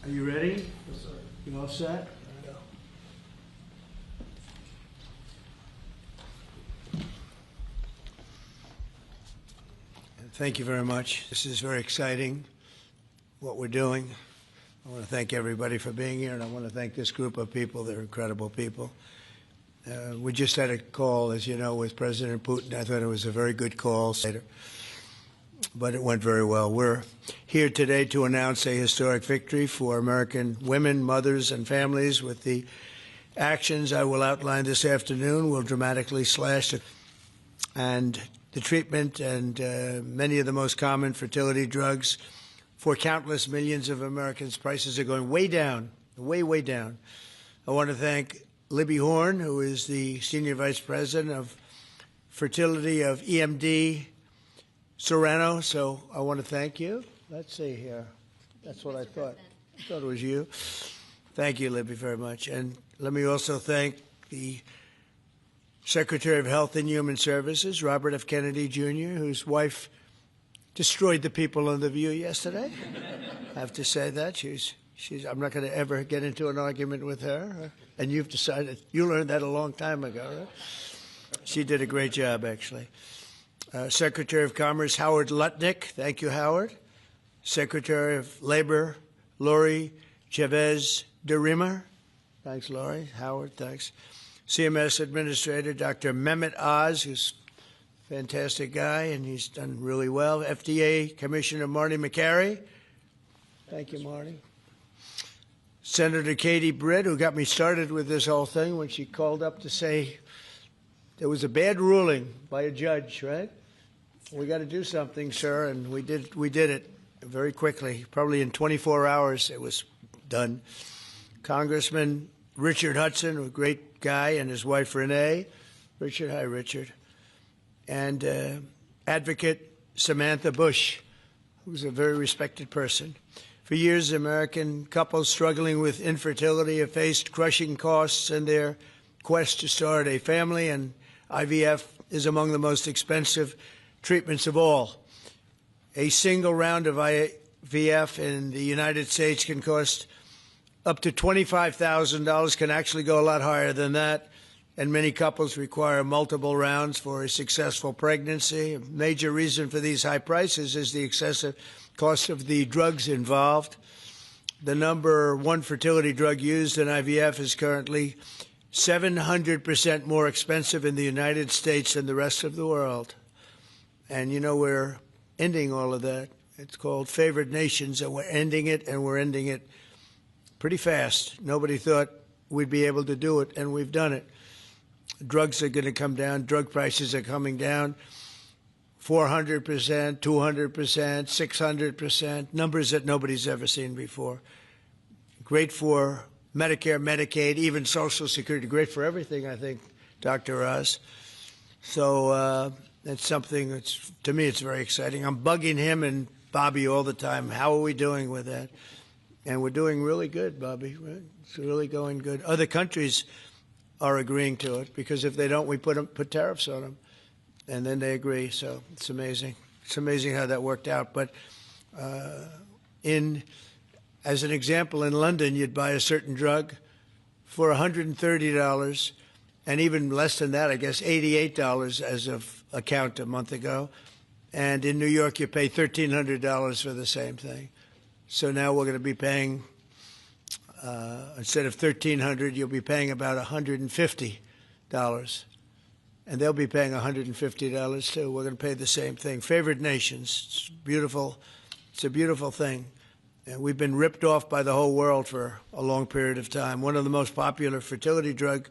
Are you ready? Yes, sir. You all set? Thank you very much. This is very exciting, what we're doing. I want to thank everybody for being here, and I want to thank this group of people. They're incredible people. We just had a call, as you know, with President Putin. I thought it was a very good call, but it went very well. We're here today to announce a historic victory for American women, mothers, and families. With the actions I will outline this afternoon will dramatically slash and the treatment and many of the most common fertility drugs for countless millions of Americans. Prices are going way down, way down. I want to thank Libby Horn, who is the Senior Vice President of Fertility of EMD Serrano. So I want to thank you. Let's see here. That's what I thought. I thought it was you. Thank you, Libby, very much. And let me also thank the Secretary of Health and Human Services, Robert F. Kennedy, Jr., whose wife destroyed the people on The View yesterday. I have to say that. I'm not going to ever get into an argument with her. And you've decided, you learned that a long time ago, right? She did a great job, actually. Secretary of Commerce, Howard Lutnick. Thank you, Howard. Secretary of Labor, Lori Chavez de Rima. Thanks, Lori. Howard, thanks. CMS Administrator, Dr. Mehmet Oz, who's a fantastic guy, and he's done really well. FDA Commissioner Marty Makary. Thank you, Marty. Senator Katie Britt, who got me started with this whole thing when she called up to say there was a bad ruling by a judge, right? We got to do something, sir, and we did it very quickly. Probably in 24 hours it was done. Congressman Richard Hudson, a great guy, and his wife Renee. Richard, hi, Richard. And Advocate Samantha Bush, who's a very respected person. For years, American couples struggling with infertility have faced crushing costs in their quest to start a family, and IVF is among the most expensive treatments of all. A single round of IVF in the United States can cost up to $25,000, can actually go a lot higher than that, and many couples require multiple rounds for a successful pregnancy. A major reason for these high prices is the excessive cost of the drugs involved. The number one fertility drug used in IVF is currently 700% more expensive in the United States than the rest of the world. And you know, we're ending all of that. It's called favored nations, and we're ending it, and we're ending it pretty fast. Nobody thought we'd be able to do it, and we've done it. Drugs are going to come down. Drug prices are coming down. 400%, 200%, 600%, numbers that nobody's ever seen before. Great for Medicare, Medicaid, even Social Security. Great for everything, I think, Dr. Oz. So it's something that's, to me, it's very exciting. I'm bugging him and Bobby all the time. How are we doing with that? And we're doing really good, Bobby. Right? It's really going good. Other countries are agreeing to it, because if they don't, we put tariffs on them, and then they agree. So it's amazing. It's amazing how that worked out. But as an example, in London, you'd buy a certain drug for $130, and even less than that, I guess, $88 as of a count a month ago. And in New York, you pay $1,300 for the same thing. So now we're going to be paying, instead of $1,300, you'll be paying about $150. And they'll be paying $150 too. We're going to pay the same thing. Favored nations. It's beautiful. It's a beautiful thing. And we've been ripped off by the whole world for a long period of time. One of the most popular fertility drug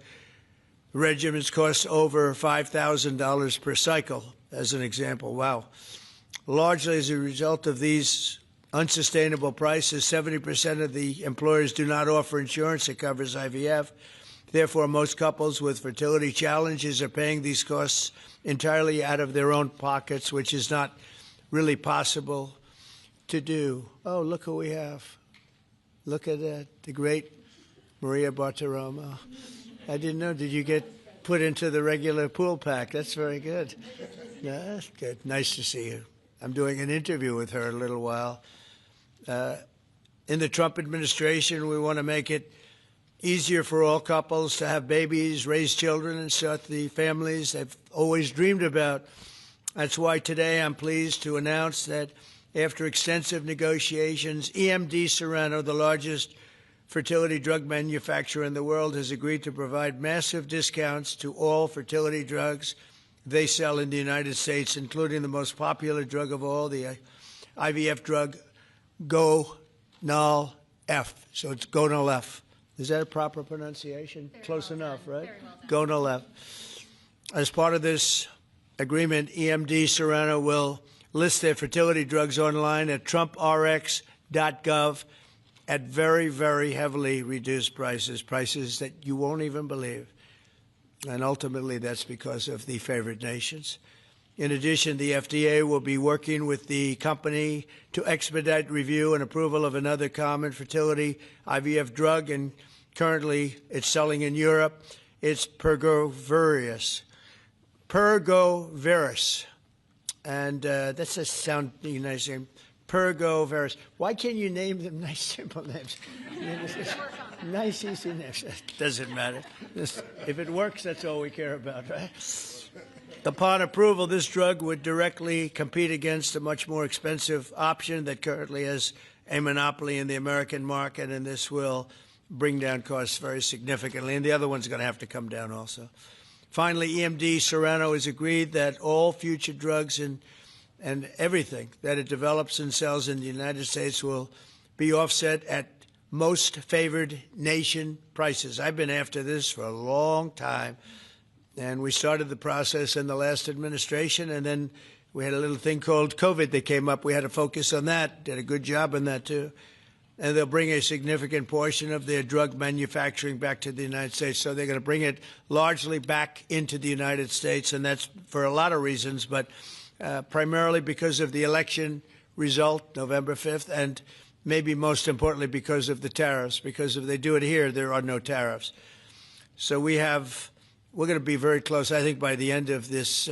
regimens costs over $5,000 per cycle, as an example. Wow. Largely as a result of these unsustainable prices, 70% of the employers do not offer insurance that covers IVF. Therefore, most couples with fertility challenges are paying these costs entirely out of their own pockets, which is not really possible to do. Oh, look who we have. Look at that, the great Maria Bartiromo. I didn't know. Did you get put into the regular pool pack? That's very good. Yeah, that's good. Nice to see you. I'm doing an interview with her in a little while. In the Trump administration, we want to make it easier for all couples to have babies, raise children, and start the families they've always dreamed about. That's why today I'm pleased to announce that after extensive negotiations, EMD Serono, the largest fertility drug manufacturer in the world, has agreed to provide massive discounts to all fertility drugs they sell in the United States, including the most popular drug of all, the IVF drug Gonal-F. So it's Gonal-F. Is that a proper pronunciation? Very Close well enough, done. right? Very well done. Gonal-F. As part of this agreement, EMD Serono will list their fertility drugs online at trumprx.gov at very, very heavily reduced prices, prices that you won't even believe. And ultimately, that's because of the favored nations. In addition, the FDA will be working with the company to expedite review and approval of another common fertility IVF drug, and currently it's selling in Europe. It's Pergoveris. And that's a sound nice name. Pergoveris. Why can't you name them nice, simple names? Nice, easy names. Doesn't matter. If it works, that's all we care about, right? Upon approval, this drug would directly compete against a much more expensive option that currently has a monopoly in the American market, and this will bring down costs very significantly. And the other one's going to have to come down also. Finally, EMD Serono has agreed that all future drugs and everything that it develops and sells in the United States will be offset at most favored nation prices. I've been after this for a long time, and we started the process in the last administration, and then we had a little thing called COVID that came up. We had to focus on that, did a good job on that too. And they'll bring a significant portion of their drug manufacturing back to the United States. So they're going to bring it largely back into the United States, and that's for a lot of reasons, but primarily because of the election result, November 5th, and maybe most importantly because of the tariffs, because if they do it here, there are no tariffs. So we're going to be very close, I think by the end of this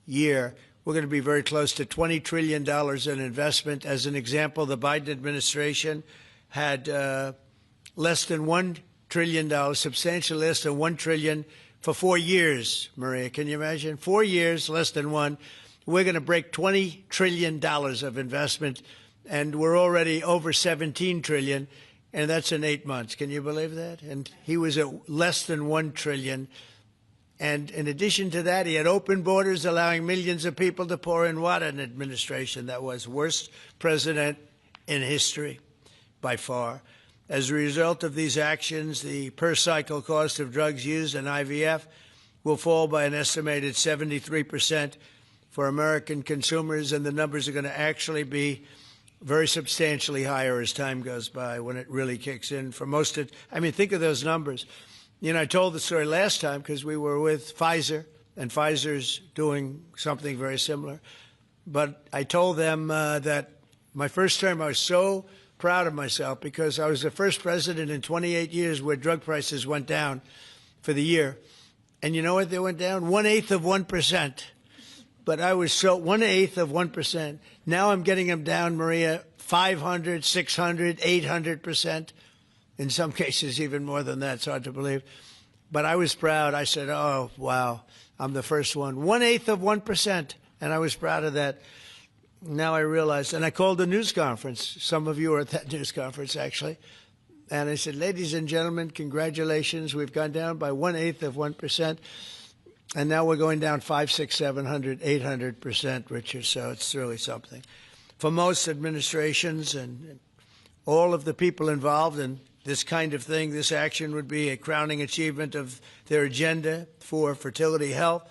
year, we're going to be very close to $20 trillion in investment. As an example, the Biden administration had less than $1 trillion, substantially less than $1 trillion for 4 years, Maria. Can you imagine? 4 years, less than one. We're going to break $20 trillion of investment, and we're already over $17 trillion, and that's in 8 months. Can you believe that? And he was at less than $1 trillion. And in addition to that, he had open borders, allowing millions of people to pour in. What an administration that was. Worst president in history, by far. As a result of these actions, the per-cycle cost of drugs used in IVF will fall by an estimated 73% for American consumers, and the numbers are going to actually be very substantially higher as time goes by when it really kicks in. For most of, I mean, think of those numbers. You know, I told the story last time because we were with Pfizer, and Pfizer's doing something very similar. But I told them that my first term, I was so proud of myself because I was the first president in 28 years where drug prices went down for the year. And you know what they went down? 1/8 of 1%. But I was so 1/8 of 1%. Now I'm getting them down, Maria, 500, 600, 800%. In some cases, even more than that. It's hard to believe. But I was proud. I said, oh, wow, I'm the first one. 1/8 of 1%. And I was proud of that. Now I realized, and I called a news conference. Some of you were at that news conference, actually. And I said, ladies and gentlemen, congratulations. We've gone down by 1/8 of 1%. And now we're going down 500, 600, 700, 800%, Richard. So it's really something. For most administrations and all of the people involved in this kind of thing, this action would be a crowning achievement of their agenda for fertility health.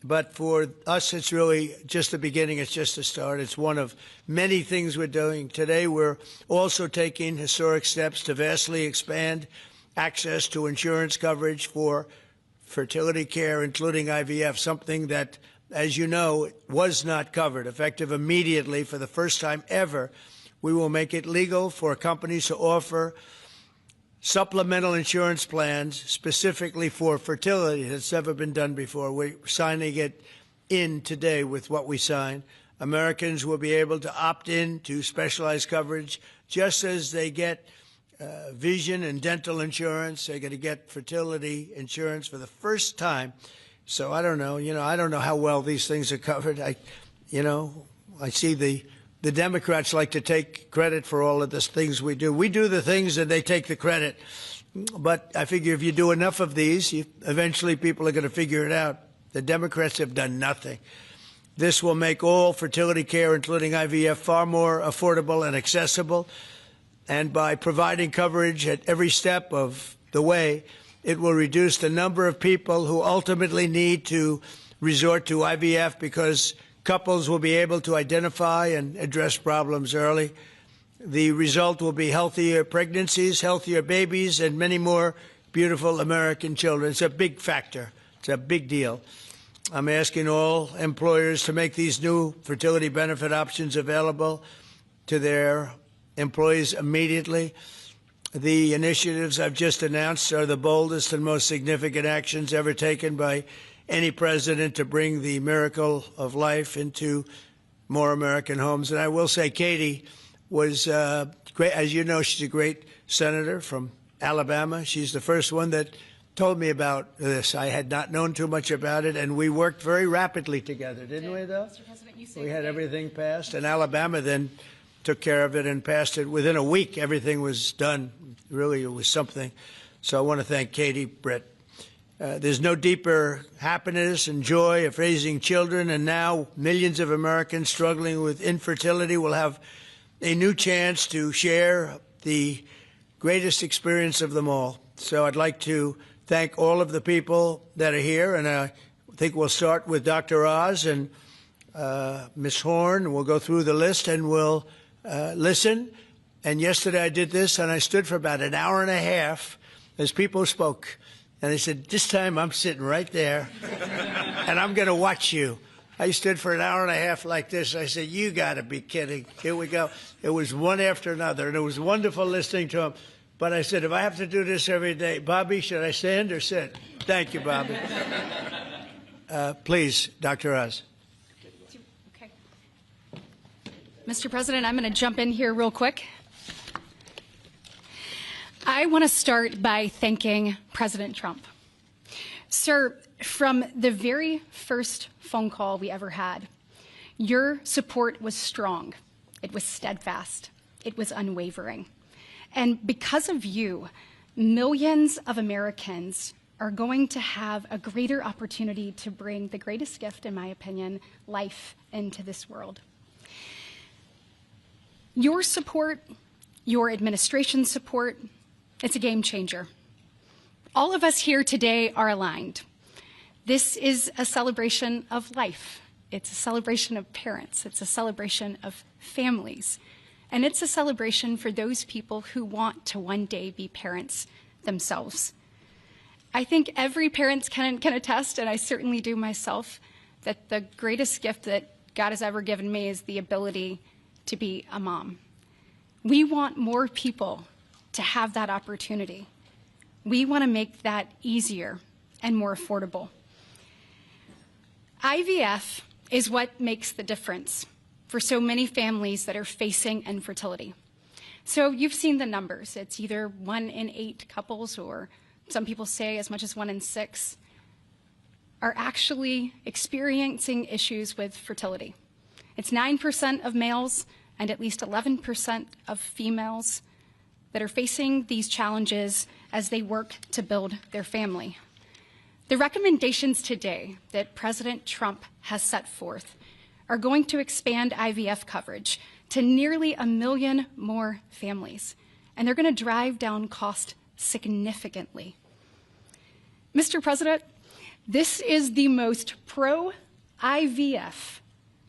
But for us, it's really just the beginning. It's just the start. It's one of many things we're doing. Today, we're also taking historic steps to vastly expand access to insurance coverage for fertility care, including IVF, something that, as you know, was not covered. Effective immediately, for the first time ever, we will make it legal for companies to offer supplemental insurance plans specifically for fertility. That's never been done before. We're signing it in today with what we sign. Americans will be able to opt in to specialized coverage, just as they get vision and dental insurance. They're going to get fertility insurance for the first time. So I don't know. I don't know how well these things are covered. I see the Democrats like to take credit for all of the things we do. We do the things and they take the credit. But I figure if you do enough of these, eventually people are going to figure it out. The Democrats have done nothing. This will make all fertility care, including IVF, far more affordable and accessible. And by providing coverage at every step of the way, it will reduce the number of people who ultimately need to resort to IVF because couples will be able to identify and address problems early. The result will be healthier pregnancies, healthier babies, and many more beautiful American children. It's a big factor. It's a big deal. I'm asking all employers to make these new fertility benefit options available to their employees immediately. The initiatives I've just announced are the boldest and most significant actions ever taken by any president to bring the miracle of life into more American homes. And I will say Katie was great. As you know, she's a great senator from Alabama. She's the first one that told me about this. I had not known too much about it, and we worked very rapidly together, didn't we, though? Mr. President, you saved we had the day. everything passed, and Alabama then took care of it and passed it. Within a week, everything was done. Really, it was something. So I want to thank Katie Britt. There's no deeper happiness and joy of raising children, and now millions of Americans struggling with infertility will have a new chance to share the greatest experience of them all. So I'd like to thank all of the people that are here, and I think we'll start with Dr. Oz and Ms. Horn. We'll go through the list and we'll listen. And yesterday I did this, and I stood for about an hour and a half as people spoke. And I said, this time I'm sitting right there, and I'm going to watch you. I stood for an hour and a half like this. I said, you got to be kidding. Here we go. It was one after another, and it was wonderful listening to them. But I said, if I have to do this every day, Bobby, should I stand or sit? Thank you, Bobby. Please, Dr. Oz. Okay. Mr. President, I'm going to jump in here real quick. I want to start by thanking President Trump. Sir, from the very first phone call we ever had, your support was strong. It was steadfast. It was unwavering. And because of you, millions of Americans are going to have a greater opportunity to bring the greatest gift, in my opinion, life into this world. Your support, your administration's support, it's a game changer. All of us here today are aligned. This is a celebration of life. It's a celebration of parents. It's a celebration of families. And it's a celebration for those people who want to one day be parents themselves. I think every parent can attest, and I certainly do myself, that the greatest gift that God has ever given me is the ability to be a mom. We want more people to have that opportunity. We want to make that easier and more affordable. IVF is what makes the difference for so many families that are facing infertility. So you've seen the numbers. It's either 1 in 8 couples, or some people say as much as 1 in 6, are actually experiencing issues with fertility. It's 9% of males and at least 11% of females that are facing these challenges as they work to build their family. The recommendations today that President Trump has set forth are going to expand IVF coverage to nearly 1 million more families, and they're going to drive down cost significantly. Mr. President, this is the most pro-IVF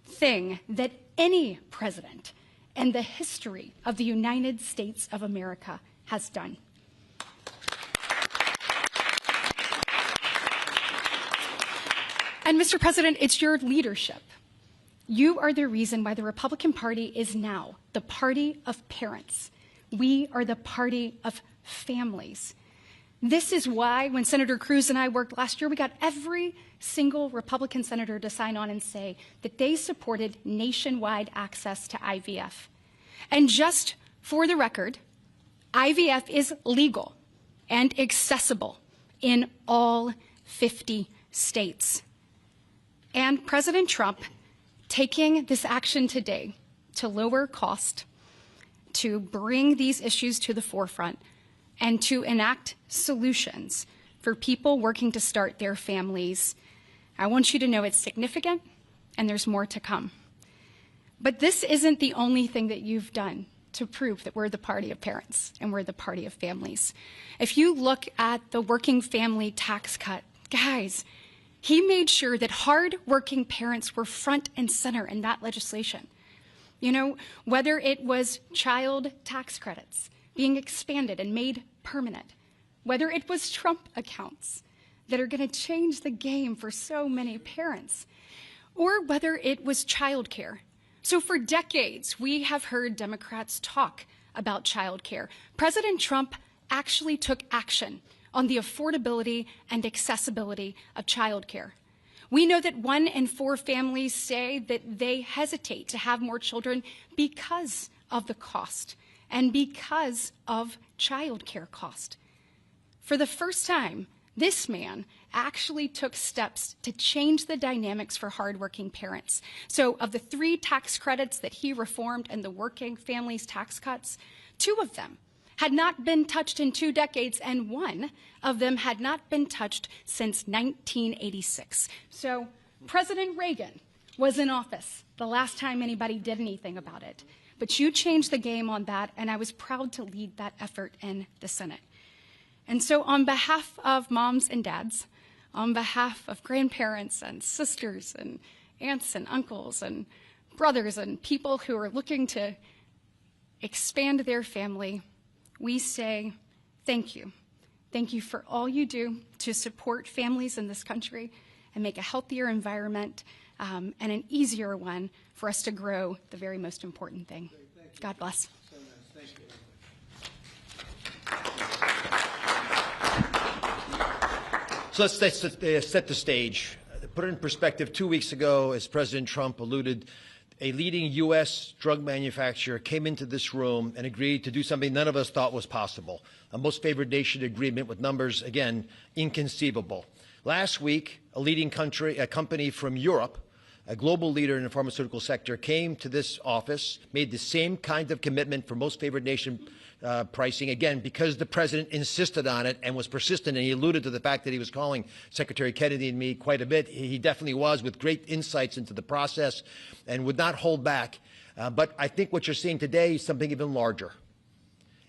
thing that any president in the history of the United States of America has done. And Mr. President, it's your leadership. You are the reason why the Republican Party is now the party of parents. We are the party of families. This is why when Senator Cruz and I worked last year, we got every single Republican senator to sign on and say that they supported nationwide access to IVF. And just for the record, IVF is legal and accessible in all 50 states. And President Trump taking this action today to lower cost, to bring these issues to the forefront, and to enact solutions for people working to start their families. I want you to know it's significant, and there's more to come. But this isn't the only thing that you've done to prove that we're the party of parents and we're the party of families. If you look at the working family tax cut, guys, he made sure that hard-working parents were front and center in that legislation. You know, whether it was child tax credits being expanded and made permanent, whether it was Trump accounts that are going to change the game for so many parents, or whether it was childcare. So for decades, we have heard Democrats talk about childcare. President Trump actually took action on the affordability and accessibility of childcare. We know that 1 in 4 families say that they hesitate to have more children because of the cost and because of childcare cost. For the first time, this man actually took steps to change the dynamics for hardworking parents. So of the 3 tax credits that he reformed and the working families tax cuts, 2 of them had not been touched in 2 decades, and 1 of them had not been touched since 1986. So President Reagan was in office the last time anybody did anything about it. But you changed the game on that, and I was proud to lead that effort in the Senate. And so on behalf of moms and dads, on behalf of grandparents and sisters and aunts and uncles and brothers and people who are looking to expand their family, we say thank you. Thank you for all you do to support families in this country and make a healthier environment and an easier one for us to grow the very most important thing. God bless. So nice. Thank you. So let's set the stage. Put it in perspective, 2 weeks ago, as President Trump alluded, a leading U.S. drug manufacturer came into this room and agreed to do something none of us thought was possible, a most favored nation agreement with numbers, again, inconceivable. Last week, a company from Europe, a global leader in the pharmaceutical sector, came to this office, made the same kind of commitment for most favored nation pricing, again, because the president insisted on it and was persistent, and he alluded to the fact that he was calling Secretary Kennedy and me quite a bit. He definitely was, with great insights into the process and would not hold back. But I think what you're seeing today is something even larger.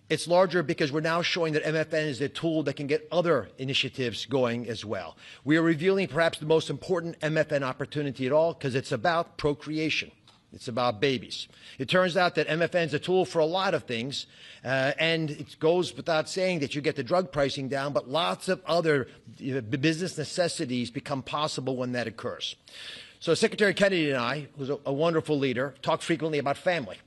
It's larger because we're now showing that MFN is a tool that can get other initiatives going as well. We are revealing perhaps the most important MFN opportunity at all because it's about procreation. It's about babies. It turns out that MFN is a tool for a lot of things, and it goes without saying that you get the drug pricing down, but lots of other business necessities become possible when that occurs. So Secretary Kennedy and I, who's a wonderful leader, talk frequently about family.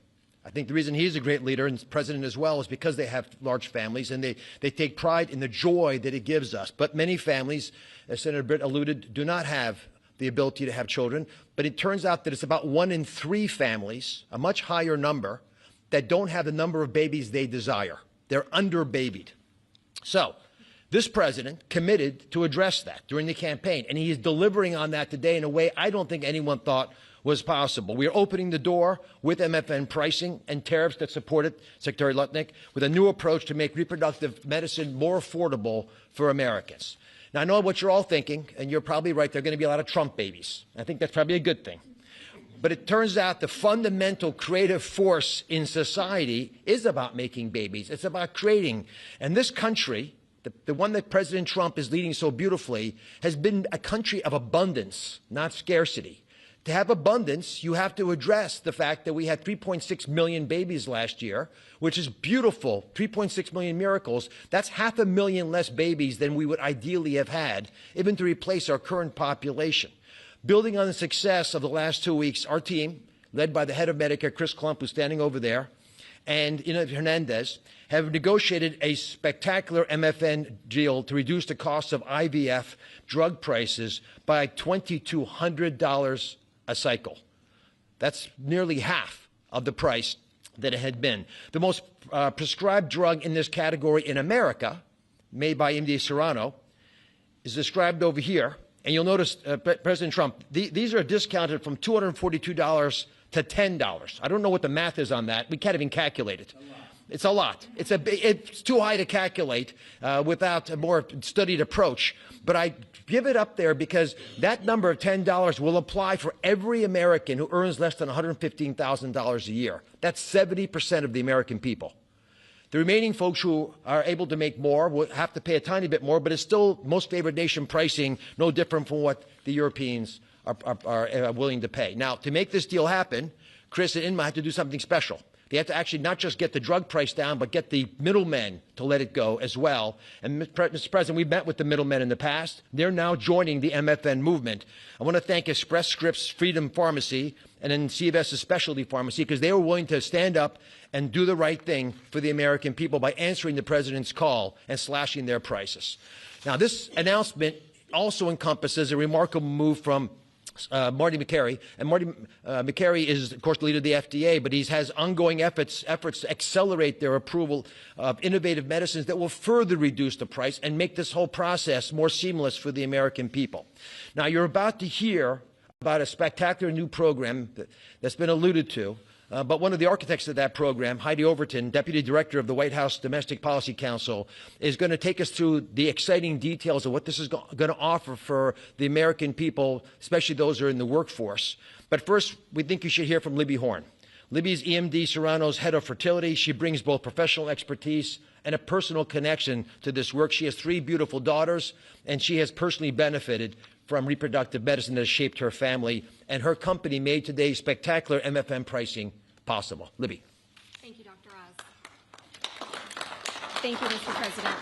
I think the reason he's a great leader, and president as well, is because they have large families and they take pride in the joy that it gives us. But many families, as Senator Britt alluded, do not have the ability to have children. But it turns out that it's about 1 in 3 families, a much higher number, that don't have the number of babies they desire. They're under-babied. So this president committed to address that during the campaign, and he is delivering on that today in a way I don't think anyone thought was possible. We are opening the door with MFN pricing and tariffs that support it, Secretary Lutnick, with a new approach to make reproductive medicine more affordable for Americans. Now, I know what you're all thinking, and you're probably right. There are going to be a lot of Trump babies. I think that's probably a good thing. But it turns out the fundamental creative force in society is about making babies. It's about creating. And this country, the one that President Trump is leading so beautifully, has been a country of abundance, not scarcity. To have abundance, you have to address the fact that we had 3.6 million babies last year, which is beautiful, 3.6 million miracles. That's 500,000 less babies than we would ideally have had, even to replace our current population. Building on the success of the last 2 weeks, our team, led by the head of Medicare, Chris Klump, who's standing over there, and Hernandez have negotiated a spectacular MFN deal to reduce the cost of IVF drug prices by $2,200 a cycle. That's nearly half of the price that it had been. The most prescribed drug in this category in America, made by MD Serrano, is described over here. And you'll notice, President Trump, these are discounted from $242 to $10. I don't know what the math is on that. We can't even calculate it. It's a lot. It's too high to calculate without a more studied approach. But I give it up there because that number of $10 will apply for every American who earns less than $115,000 a year. That's 70% of the American people. The remaining folks who are able to make more will have to pay a tiny bit more, but it's still most favored nation pricing, no different from what the Europeans are willing to pay. Now, to make this deal happen, Chris and Inma have to do something special. They have to actually not just get the drug price down, but get the middlemen to let it go as well. And, Mr. President, we've met with the middlemen in the past. They're now joining the MFN movement. I want to thank Express Scripts Freedom Pharmacy and then CVS's Specialty Pharmacy because they were willing to stand up and do the right thing for the American people by answering the president's call and slashing their prices. Now, this announcement also encompasses a remarkable move from Marty Makary. And Marty Makary is, of course, the leader of the FDA, but he has ongoing efforts to accelerate their approval of innovative medicines that will further reduce the price and make this whole process more seamless for the American people. Now, you're about to hear about a spectacular new program that's been alluded to. But one of the architects of that program, Heidi Overton, Deputy Director of the White House Domestic Policy Council, is going to take us through the exciting details of what this is going to offer for the American people, especially those who are in the workforce. But first, we think you should hear from Libby Horn. Libby's EMD Serrano's head of fertility. She brings both professional expertise and a personal connection to this work. She has 3 beautiful daughters, and she has personally benefited from reproductive medicine that has shaped her family, and her company made today's spectacular MFN pricing possible. Libby. Thank you, Dr. Oz. Thank you, Mr. President.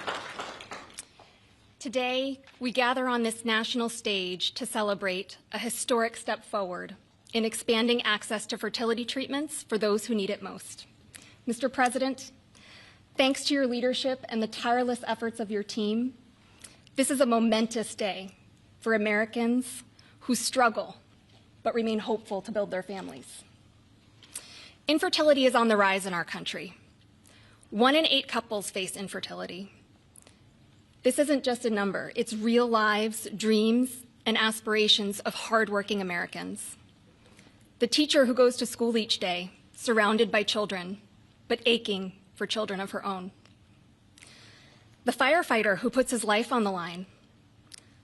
Today, we gather on this national stage to celebrate a historic step forward in expanding access to fertility treatments for those who need it most. Mr. President, thanks to your leadership and the tireless efforts of your team, this is a momentous day for Americans who struggle but remain hopeful to build their families. Infertility is on the rise in our country. 1 in 8 couples face infertility. This isn't just a number, it's real lives, dreams, and aspirations of hardworking Americans. The teacher who goes to school each day, surrounded by children, but aching for children of her own. The firefighter who puts his life on the line,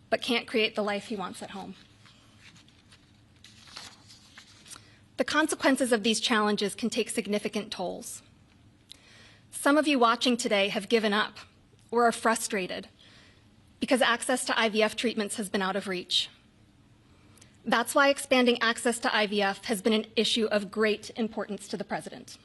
but can't create the life he wants at home. The consequences of these challenges can take significant tolls. Some of you watching today have given up or are frustrated because access to IVF treatments has been out of reach. That's why expanding access to IVF has been an issue of great importance to the President.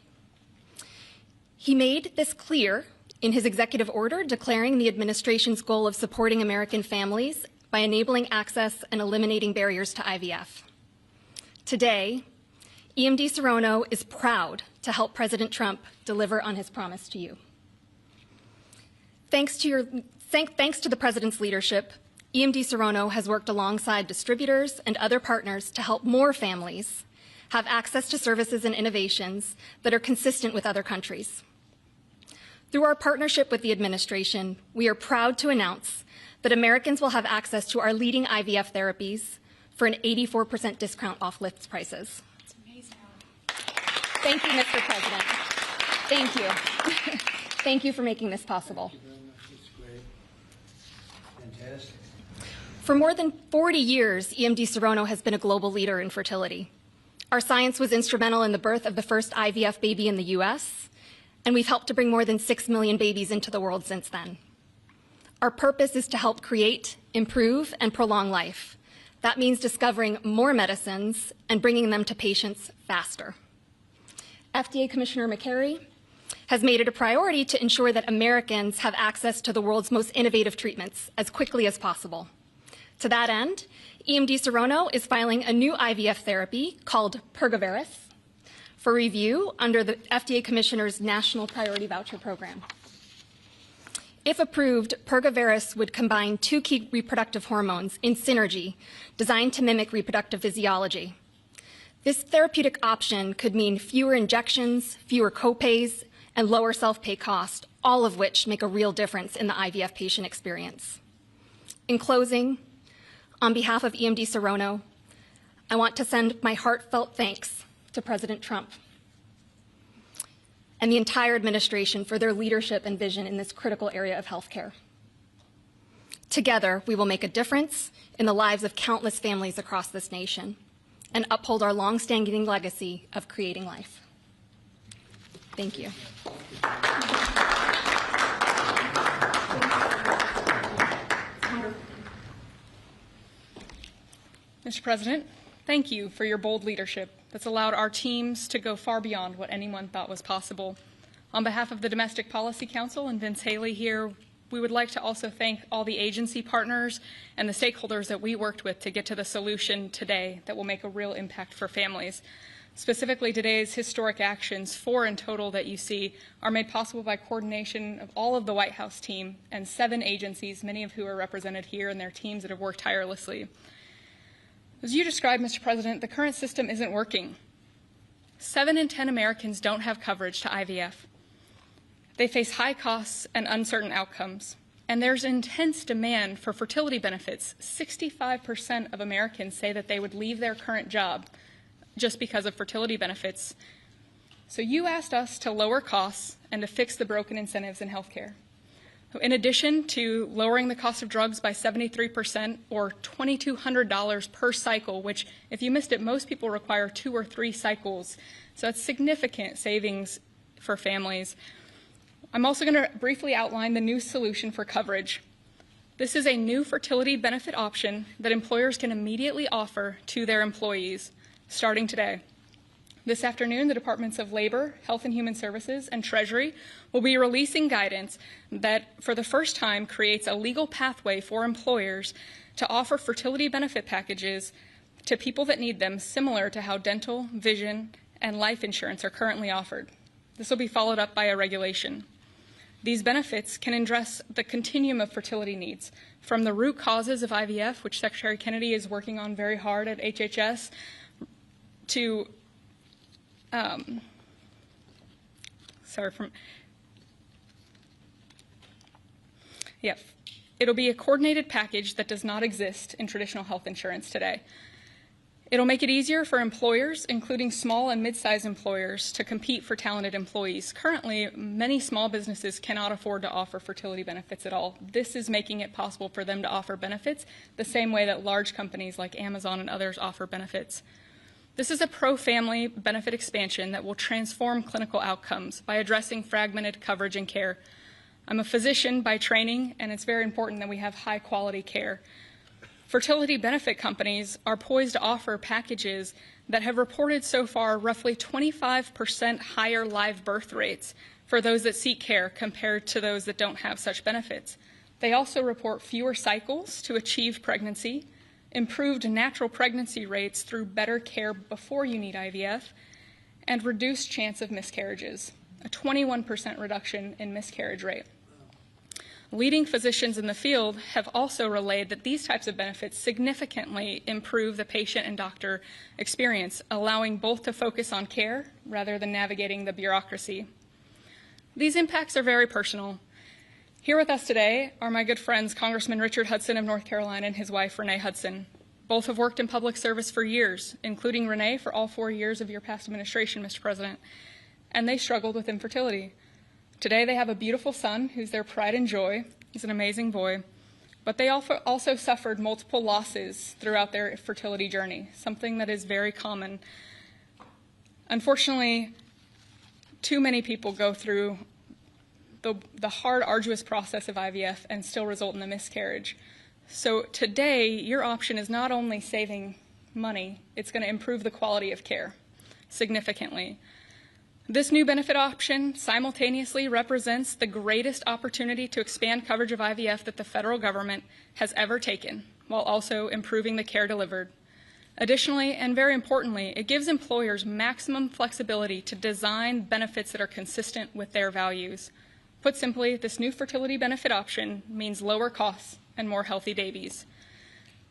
He made this clear in his executive order declaring the administration's goal of supporting American families by enabling access and eliminating barriers to IVF. Today, EMD Serrano is proud to help President Trump deliver on his promise to you. Thanks to the President's leadership, EMD Serrano has worked alongside distributors and other partners to help more families have access to services and innovations that are consistent with other countries. Through our partnership with the administration, we are proud to announce that Americans will have access to our leading IVF therapies for an 84% discount off list prices. That's amazing. Thank you, Mr. President. Thank you. Thank you for making this possible. Thank you very much. It's great. Fantastic. For more than 40 years, EMD Serrano has been a global leader in fertility. Our science was instrumental in the birth of the first IVF baby in the U.S., and we've helped to bring more than 6 million babies into the world since then. Our purpose is to help create, improve, and prolong life. That means discovering more medicines and bringing them to patients faster. FDA Commissioner Makary has made it a priority to ensure that Americans have access to the world's most innovative treatments as quickly as possible. To that end, EMD Serrano is filing a new IVF therapy called Pergoveris for review under the FDA Commissioner's National Priority Voucher Program. If approved, Pergoveris would combine two key reproductive hormones in synergy designed to mimic reproductive physiology. This therapeutic option could mean fewer injections, fewer copays, and lower self-pay cost, all of which make a real difference in the IVF patient experience. In closing, on behalf of EMD Serono, I want to send my heartfelt thanks to President Trump and the entire administration for their leadership and vision in this critical area of healthcare. Together, we will make a difference in the lives of countless families across this nation and uphold our long-standing legacy of creating life. Thank you. Mr. President, thank you for your bold leadership that's allowed our teams to go far beyond what anyone thought was possible. On behalf of the Domestic Policy Council and Vince Haley here, we would like to also thank all the agency partners and the stakeholders that we worked with to get to the solution today that will make a real impact for families. Specifically, today's historic actions, 4 in total that you see, are made possible by coordination of all of the White House team and 7 agencies, many of who are represented here, and their teams that have worked tirelessly. As you described, Mr. President, the current system isn't working. 7 in 10 Americans don't have coverage to IVF. They face high costs and uncertain outcomes. And there's intense demand for fertility benefits. 65% of Americans say that they would leave their current job just because of fertility benefits. So you asked us to lower costs and to fix the broken incentives in healthcare. In addition to lowering the cost of drugs by 73% or $2,200 per cycle, which if you missed it, most people require 2 or 3 cycles. So that's significant savings for families. I'm also going to briefly outline the new solution for coverage. This is a new fertility benefit option that employers can immediately offer to their employees starting today. This afternoon, the Departments of Labor, Health and Human Services, and Treasury will be releasing guidance that, for the first time, creates a legal pathway for employers to offer fertility benefit packages to people that need them, similar to how dental, vision, and life insurance are currently offered. This will be followed up by a regulation. These benefits can address the continuum of fertility needs, from the root causes of IVF, which Secretary Kennedy is working on very hard at HHS, to it'll be a coordinated package that does not exist in traditional health insurance today. It'll make it easier for employers, including small and mid-sized employers, to compete for talented employees. Currently, many small businesses cannot afford to offer fertility benefits at all. This is making it possible for them to offer benefits the same way that large companies like Amazon and others offer benefits. This is a pro-family benefit expansion that will transform clinical outcomes by addressing fragmented coverage and care. I'm a physician by training, and it's very important that we have high-quality care. Fertility benefit companies are poised to offer packages that have reported so far roughly 25% higher live birth rates for those that seek care compared to those that don't have such benefits. They also report fewer cycles to achieve pregnancy, improved natural pregnancy rates through better care before you need IVF, and reduced chance of miscarriages, a 21% reduction in miscarriage rate. Leading physicians in the field have also relayed that these types of benefits significantly improve the patient and doctor experience, allowing both to focus on care rather than navigating the bureaucracy. These impacts are very personal. Here with us today are my good friends, Congressman Richard Hudson of North Carolina and his wife, Renee Hudson. Both have worked in public service for years, including Renee for all 4 years of your past administration, Mr. President, and they struggled with infertility. Today they have a beautiful son who's their pride and joy. He's an amazing boy, but they also suffered multiple losses throughout their fertility journey, something that is very common. Unfortunately, too many people go through the hard, arduous process of IVF and still result in a miscarriage. So today, your option is not only saving money, it's going to improve the quality of care significantly. This new benefit option simultaneously represents the greatest opportunity to expand coverage of IVF that the federal government has ever taken, while also improving the care delivered. Additionally, and very importantly, it gives employers maximum flexibility to design benefits that are consistent with their values. Put simply, this new fertility benefit option means lower costs and more healthy babies.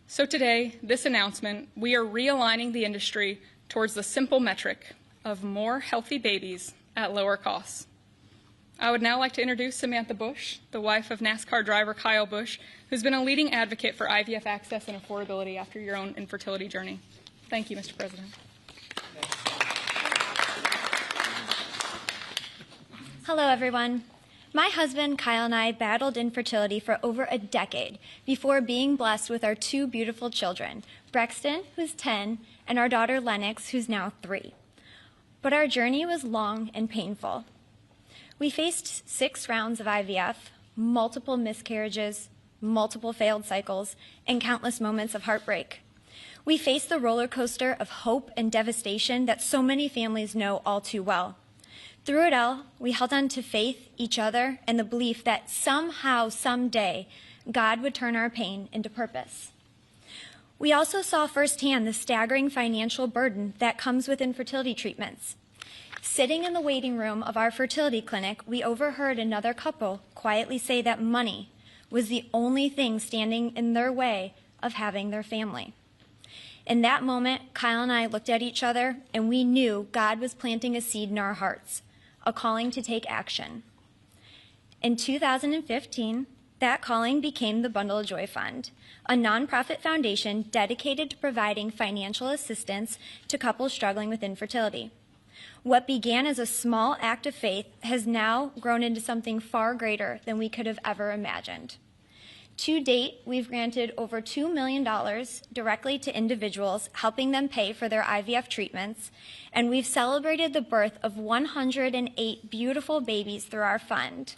So today, this announcement, we are realigning the industry towards the simple metric of more healthy babies at lower costs. I would now like to introduce Samantha Bush, the wife of NASCAR driver Kyle Busch, who's been a leading advocate for IVF access and affordability after your own infertility journey. Thank you, Mr. President. Hello, everyone. My husband, Kyle, and I battled infertility for over a decade before being blessed with our two beautiful children, Brexton, who's 10, and our daughter, Lennox, who's now 3. But our journey was long and painful. We faced 6 rounds of IVF, multiple miscarriages, multiple failed cycles, and countless moments of heartbreak. We faced the roller coaster of hope and devastation that so many families know all too well. Through it all, we held on to faith, each other, and the belief that somehow, someday, God would turn our pain into purpose. We also saw firsthand the staggering financial burden that comes with infertility treatments. Sitting in the waiting room of our fertility clinic, we overheard another couple quietly say that money was the only thing standing in their way of having their family. In that moment, Kyle and I looked at each other, and we knew God was planting a seed in our hearts, a calling to take action. In 2015, that calling became the Bundle of Joy Fund, a nonprofit foundation dedicated to providing financial assistance to couples struggling with infertility. What began as a small act of faith has now grown into something far greater than we could have ever imagined. To date, we've granted over $2 million directly to individuals, helping them pay for their IVF treatments, and we've celebrated the birth of 108 beautiful babies through our fund.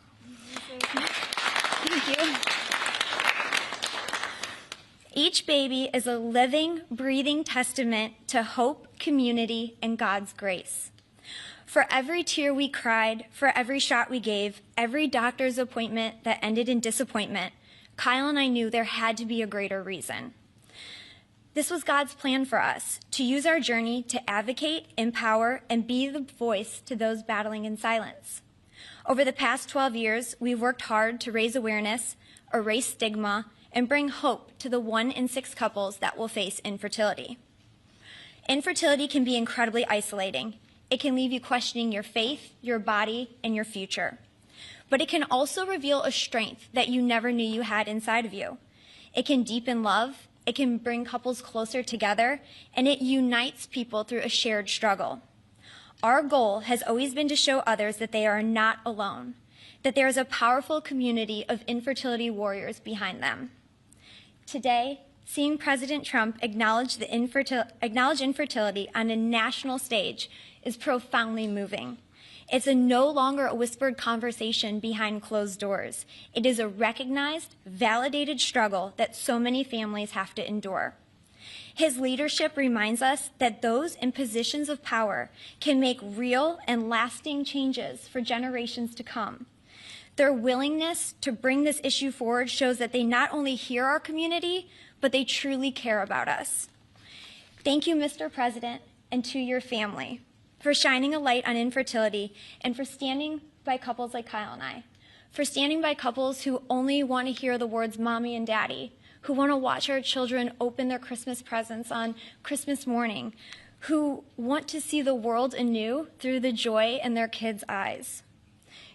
Thank you. Each baby is a living, breathing testament to hope, community, and God's grace. For every tear we cried, for every shot we gave, every doctor's appointment that ended in disappointment, Kyle and I knew there had to be a greater reason. This was God's plan for us, to use our journey to advocate, empower, and be the voice to those battling in silence. Over the past 12 years, we've worked hard to raise awareness, erase stigma, and bring hope to the 1 in 6 couples that will face infertility. Infertility can be incredibly isolating. It can leave you questioning your faith, your body, and your future. But it can also reveal a strength that you never knew you had inside of you. It can deepen love, it can bring couples closer together, and it unites people through a shared struggle. Our goal has always been to show others that they are not alone, that there is a powerful community of infertility warriors behind them. Today, seeing President Trump acknowledge infertility on a national stage is profoundly moving. It's no longer a whispered conversation behind closed doors. It is a recognized, validated struggle that so many families have to endure. His leadership reminds us that those in positions of power can make real and lasting changes for generations to come. Their willingness to bring this issue forward shows that they not only hear our community, but they truly care about us. Thank you, Mr. President, and to your family for shining a light on infertility and for standing by couples like Kyle and I, for standing by couples who only want to hear the words mommy and daddy, who want to watch our children open their Christmas presents on Christmas morning, who want to see the world anew through the joy in their kids' eyes.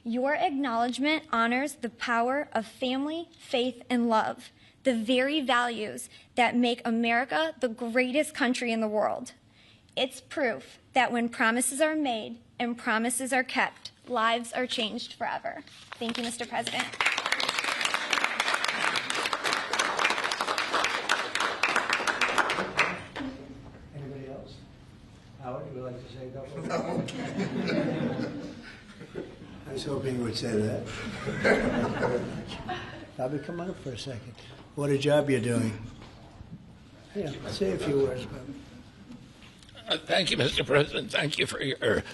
Your acknowledgement honors the power of family, faith, and love, the very values that make America the greatest country in the world. It's proof that when promises are made and promises are kept, lives are changed forever. Thank you, Mr. President. Anybody else? Howard, you would like to say a couple? No. I was hoping you would say that. Bobby, come on up for a second. What a job you're doing. Yeah, say a few words, Bobby. Thank you, Mr. President. Thank you for your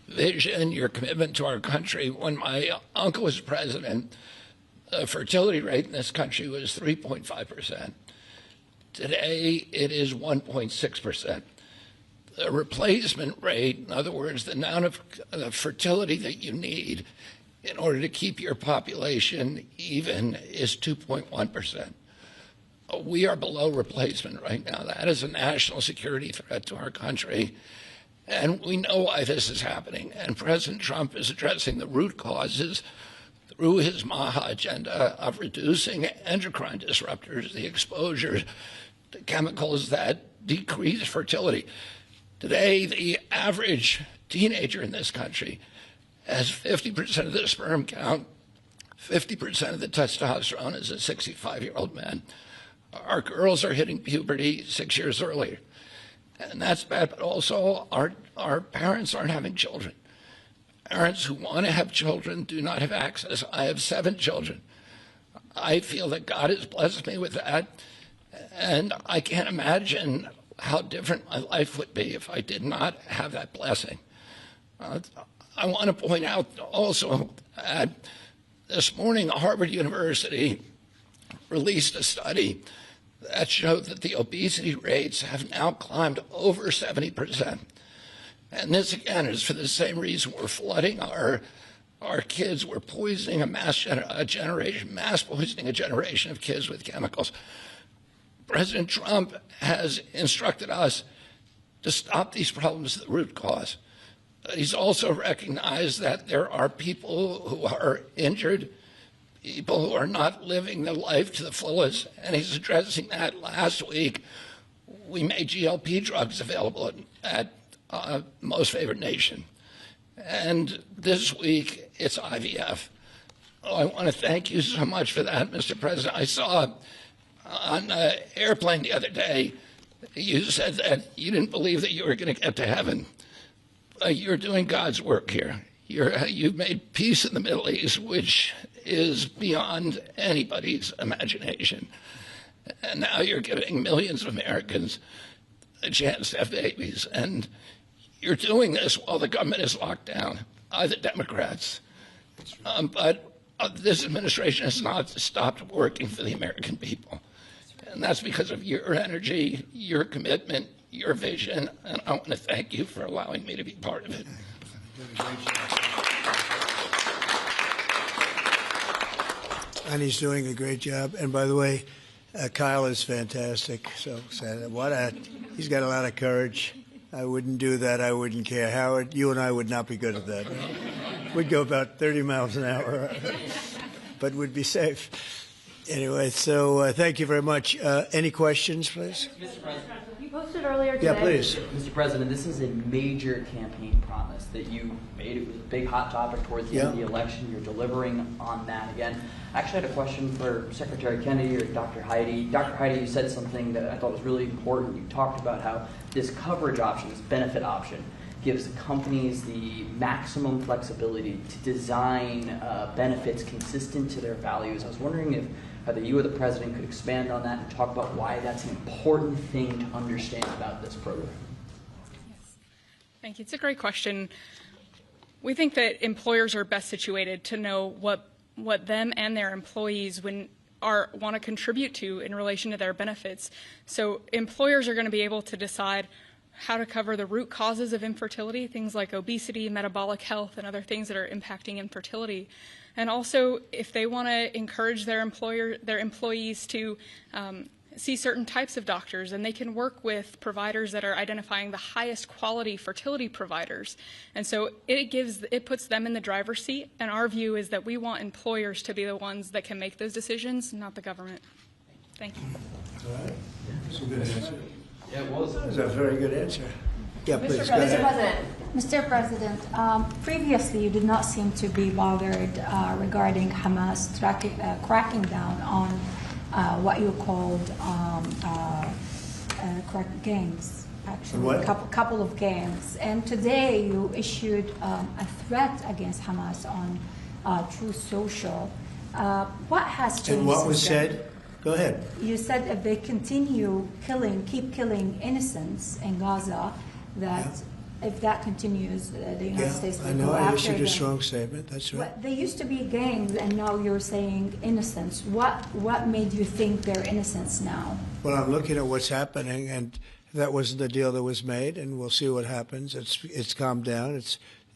vision, your commitment to our country. When my uncle was president, the fertility rate in this country was 3.5%. Today, it is 1.6%. The replacement rate, in other words, the amount of fertility that you need in order to keep your population even, is 2.1%. We are below replacement right now. That is a national security threat to our country. And we know why this is happening. And President Trump is addressing the root causes through his MAHA agenda of reducing endocrine disruptors, the exposure to chemicals that decrease fertility. Today, the average teenager in this country has 50% of the sperm count, 50% of the testosterone as a 65-year-old man. Our girls are hitting puberty 6 years earlier. And that's bad, but also our parents aren't having children. Parents who want to have children do not have access. I have 7 children. I feel that God has blessed me with that, and I can't imagine how different my life would be if I did not have that blessing. I want to point out also that this morning Harvard University released a study that showed that the obesity rates have now climbed over 70%. And this, again, is for the same reason we're flooding our kids. We're poisoning mass poisoning a generation of kids with chemicals. President Trump has instructed us to stop these problems at the root cause. But he's also recognized that there are people who are injured, people who are not living their life to the fullest, and he's addressing that. Last week, we made GLP drugs available at Most Favored Nation. And this week, it's IVF. Oh, I want to thank you so much for that, Mr. President. I saw on an airplane the other day, you said that you didn't believe that you were going to get to heaven. You're doing God's work here. You've made peace in the Middle East, which is beyond anybody's imagination. And now you're giving millions of Americans a chance to have babies. And you're doing this while the government is locked down by the Democrats. But this administration has not stopped working for the American people. And that's because of your energy, your commitment, your vision, and I want to thank you for allowing me to be part of it. And he's doing a great job. And by the way, Kyle is fantastic. So he's got a lot of courage. I wouldn't do that. I wouldn't care. Howard, you and I would not be good at that. We'd go about 30 miles an hour, but we'd be safe. Anyway, so thank you very much. Any questions, please? Mr. President, you posted earlier today. Yeah, please. Mr. President, this is a major campaign promise that you made. It was a big hot topic towards the end of the election. You're delivering on that again. I actually had a question for Secretary Kennedy or Dr. Heidi. Dr. Heidi, you said something that I thought was really important. You talked about how this coverage option, this benefit option, gives companies the maximum flexibility to design benefits consistent to their values. I was wondering if either you or the President could expand on that and talk about why that's an important thing to understand about this program. Yes. Thank you. It's a great question. We think that employers are best situated to know what them and their employees want to contribute to in relation to their benefits. So employers are going to be able to decide how to cover the root causes of infertility, things like obesity, metabolic health, and other things that are impacting infertility. And also, if they want to encourage their employees to see certain types of doctors, and they can work with providers that are identifying the highest quality fertility providers. And so it puts them in the driver's seat. And our view is that we want employers to be the ones that can make those decisions, not the government. Thank you. All right. That's a good answer. Yeah, it was. That's a very good answer. Yeah, please. Mr. Go ahead. President, previously you did not seem to be bothered regarding Hamas cracking down on what you called gangs. Actually, a couple of gangs. And today you issued a threat against Hamas on Truth Social. What has changed? And what was since then? said? Go ahead. You said if they keep killing innocents in Gaza, that if that continues, the United States will I know. go I after issued a them. strong statement. That's right. Well, they used to be gangs, and now you're saying innocence. What made you think they're innocents now? Well, I'm looking at what's happening, and that wasn't the deal that was made, and we'll see what happens. It's calmed down.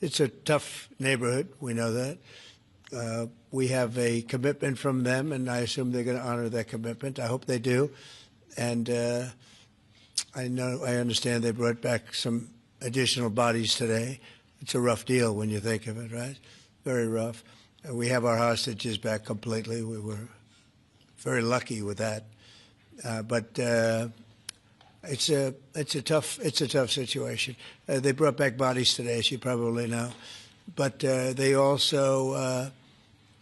It's a tough neighborhood. We know that. We have a commitment from them, and I assume they're going to honor that commitment. I hope they do. And I understand they brought back some additional bodies today. It's a rough deal when you think of it, right? Very rough. We have our hostages back completely. We were very lucky with that. But it's a tough situation. They brought back bodies today, as you probably know. But they also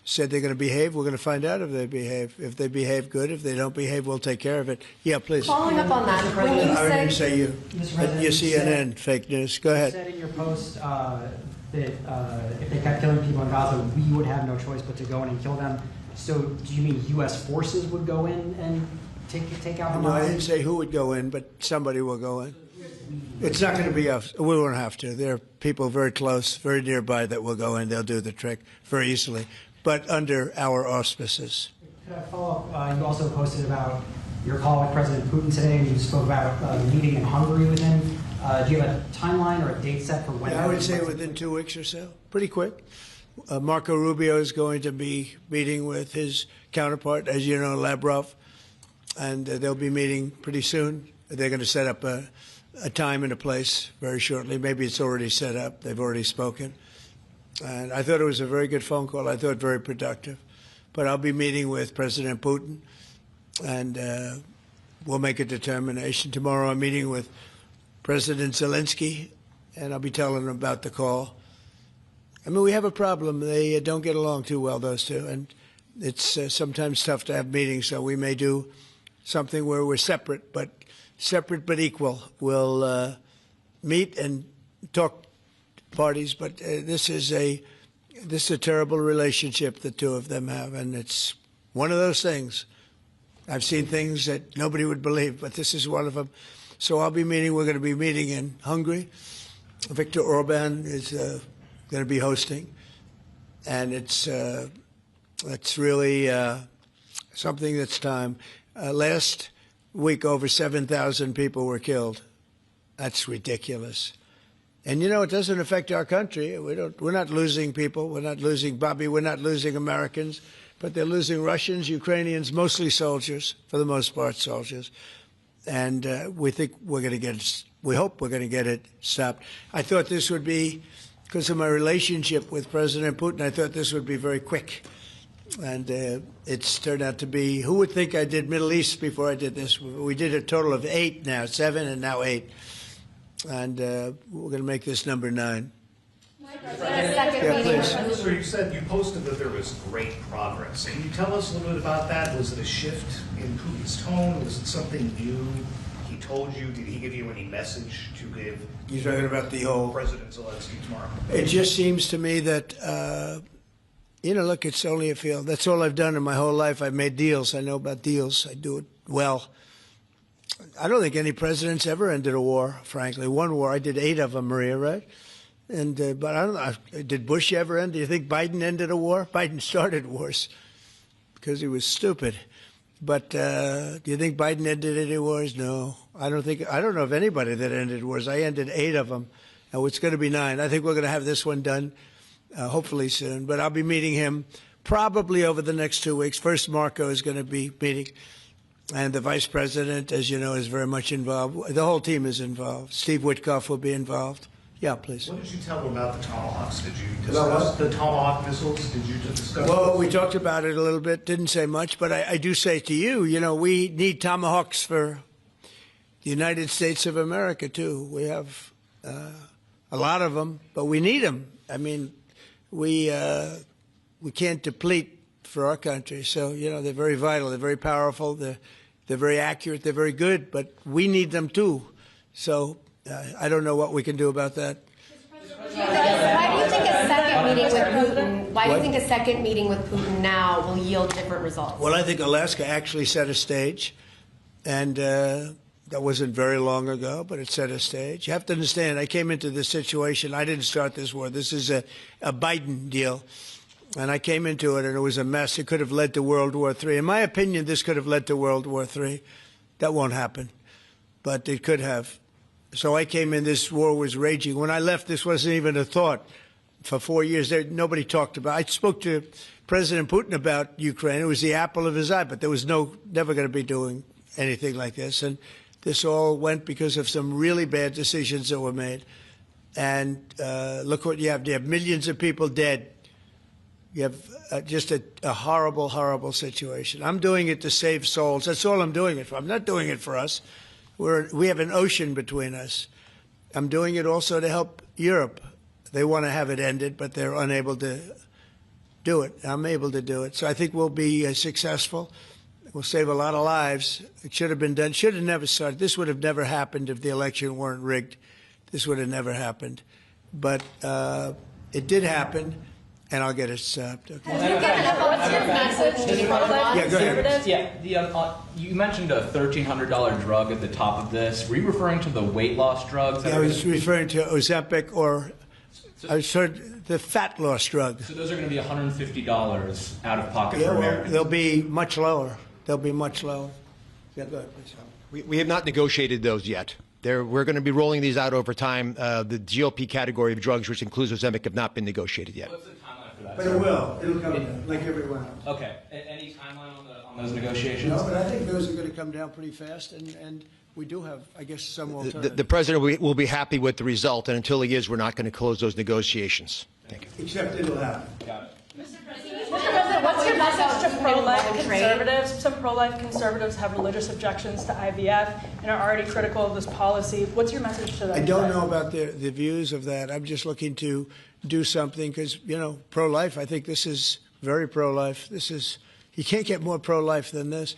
said they're going to behave. We're going to find out if they behave. If they behave good, if they don't behave, we'll take care of it. Yeah, please. Following up on that, when you I didn't said say you. You CNN, fake news. Go ahead. You said in your post that if they kept killing people in Gaza, we would have no choice but to go in and kill them. So do you mean U.S. forces would go in and take out Hamas? No, I didn't say who would go in, but somebody will go in. It's not going to be us. We won't have to. There are people very close, very nearby that will go in. They'll do the trick very easily, but under our auspices. Could I follow up? You also posted about your call with President Putin today, and you spoke about the meeting in Hungary with him. Do you have a timeline or a date set for when? Yeah, I would say within 2 weeks or so. Pretty quick. Marco Rubio is going to be meeting with his counterpart, as you know, Lavrov, and they'll be meeting pretty soon. They're going to set up a time and a place very shortly. Maybe it's already set up. They've already spoken. And I thought it was a very good phone call. I thought very productive. But I'll be meeting with President Putin, and we'll make a determination. Tomorrow I'm meeting with President Zelensky, and I'll be telling him about the call. I mean, we have a problem. They don't get along too well, those two, and it's sometimes tough to have meetings, so we may do something where we're separate but equal. We'll meet and talk parties, but this is a terrible relationship the two of them have, and it's one of those things. I've seen things that nobody would believe, but this is one of them. So I'll be meeting. We're going to be meeting in Hungary. Viktor Orban is going to be hosting, and it's really something that's time. Last week, over 7,000 people were killed. That's ridiculous. And you know, it doesn't affect our country. We're not losing people. We're not losing Bobby. We're not losing Americans, but they're losing Russians, Ukrainians, mostly soldiers, for the most part, soldiers. And we think we're going to get it. We hope we're going to get it stopped. I thought this would be, because of my relationship with President Putin, I thought this would be very quick. And it's turned out to be, who would think I did Middle East before I did this? We did a total of 8 now, 7 and now 8. And we're going to make this number 9. Yeah, please. So you said you posted that there was great progress. Can you tell us a little bit about that? Was it a shift in Putin's tone? Was it something new he told you? Did he give you any message to give? You're talking about the whole President Zelensky tomorrow. It just seems to me that, look, it's only a field. That's all I've done in my whole life. I've made deals. I know about deals. I do it well. I don't think any president's ever ended a war, frankly. One war, I did 8 of them, Maria, right? And but I don't know, did Bush ever end? Do you think Biden ended a war? Biden started wars because he was stupid. But do you think Biden ended any wars? No, I don't know of anybody that ended wars. I ended 8 of them, and it's going to be 9. I think we're going to have this one done, hopefully soon. But I'll be meeting him probably over the next 2 weeks. First, Marco is going to be meeting. And the vice president, as you know, is very much involved. The whole team is involved. Steve Witkoff will be involved. Yeah, please. What did you tell them about the Tomahawks? Did you discuss the Tomahawk missiles? Did you discuss? Well, we talked about it a little bit. Didn't say much, but I do say to you, we need Tomahawks for the United States of America, too. We have a lot of them, but we need them. I mean, we can't deplete for our country. So, they're very vital. They're very powerful. They're very accurate. They're very good, but we need them, too. So I don't know what we can do about that. Why do you think a second meeting with Putin? Why do you think a second meeting with Putin now will yield different results? Well, I think Alaska actually set a stage, and That wasn't very long ago, but it set a stage. You have to understand, I came into this situation. I didn't start this war. This is a Biden deal. And I came into it, and it was a mess. It could have led to World War III. In my opinion, this could have led to World War III. That won't happen, but it could have. So I came in, this war was raging. When I left, this wasn't even a thought. For 4 years, nobody talked about it. I spoke to President Putin about Ukraine. It was the apple of his eye, but there was never going to be doing anything like this. And this all went because of some really bad decisions that were made. And look what you have. You have millions of people dead. You have just a horrible, horrible situation. I'm doing it to save souls. That's all I'm doing it for. I'm not doing it for us. We have an ocean between us. I'm doing it also to help Europe. They want to have it ended, but they're unable to do it. I'm able to do it. So I think we'll be successful. We'll save a lot of lives. It should have been done. Should have never started. This would have never happened if the election weren't rigged. This would have never happened. But it did happen. And I'll get it stopped. Okay. What's your message to pro-life conservatives? Yeah, you mentioned a $1,300 drug at the top of this. Were you referring to the weight loss drugs? Yeah, I was referring to Ozempic, or I heard the fat loss drug. So those are going to be $150 out of pocket for Well, Americans. they'll be much lower. They'll be much lower. Yeah, go ahead, please. We have not negotiated those yet. We're going to be rolling these out over time. The GLP category of drugs, which includes Ozempic, have not been negotiated yet. What's the timeline for that? But it will. It'll come down, like everyone else. Okay. Any timeline on those negotiations? No, but I think those are going to come down pretty fast, and we do have, I guess, some alternatives. The president will be happy with the result, and until he is, we're not going to close those negotiations. Thank you. Except it'll happen. Got it. Mr. President, what's your message to pro-life conservatives? Some pro-life conservatives have religious objections to IVF and are already critical of this policy. What's your message to them? I don't know about the views of that. I'm just looking to do something because, pro-life, I think this is very pro-life. You can't get more pro-life than this.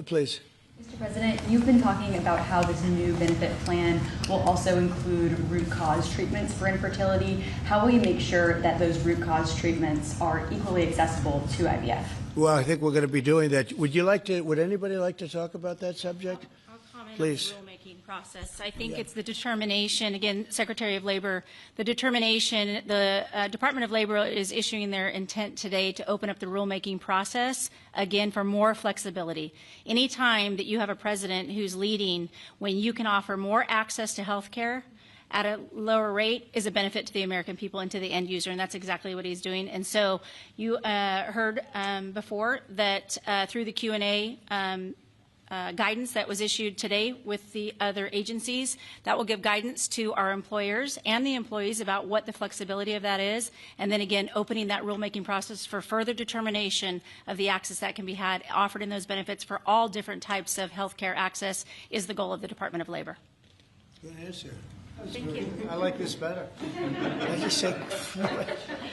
Please. Mr. President, you've been talking about how this new benefit plan will also include root cause treatments for infertility. How will you make sure that those root cause treatments are equally accessible to IVF? Well, I think we're going to be doing that. Would anybody like to talk about that subject? I'll comment Please. on the rulemaking process. I think it's the determination, again, Secretary of Labor, the determination, the Department of Labor is issuing their intent today to open up the rulemaking process, again, for more flexibility. Anytime that you have a president who's leading when you can offer more access to health care at a lower rate is a benefit to the American people and to the end user, and that's exactly what he's doing. And so you heard before that through the Q&A guidance that was issued today with the other agencies, that will give guidance to our employers and the employees about what the flexibility of that is, and then again opening that rulemaking process for further determination of the access that can be had offered in those benefits for all different types of health care access is the goal of the Department of Labor. Good answer. Thank you. I like this better. I just say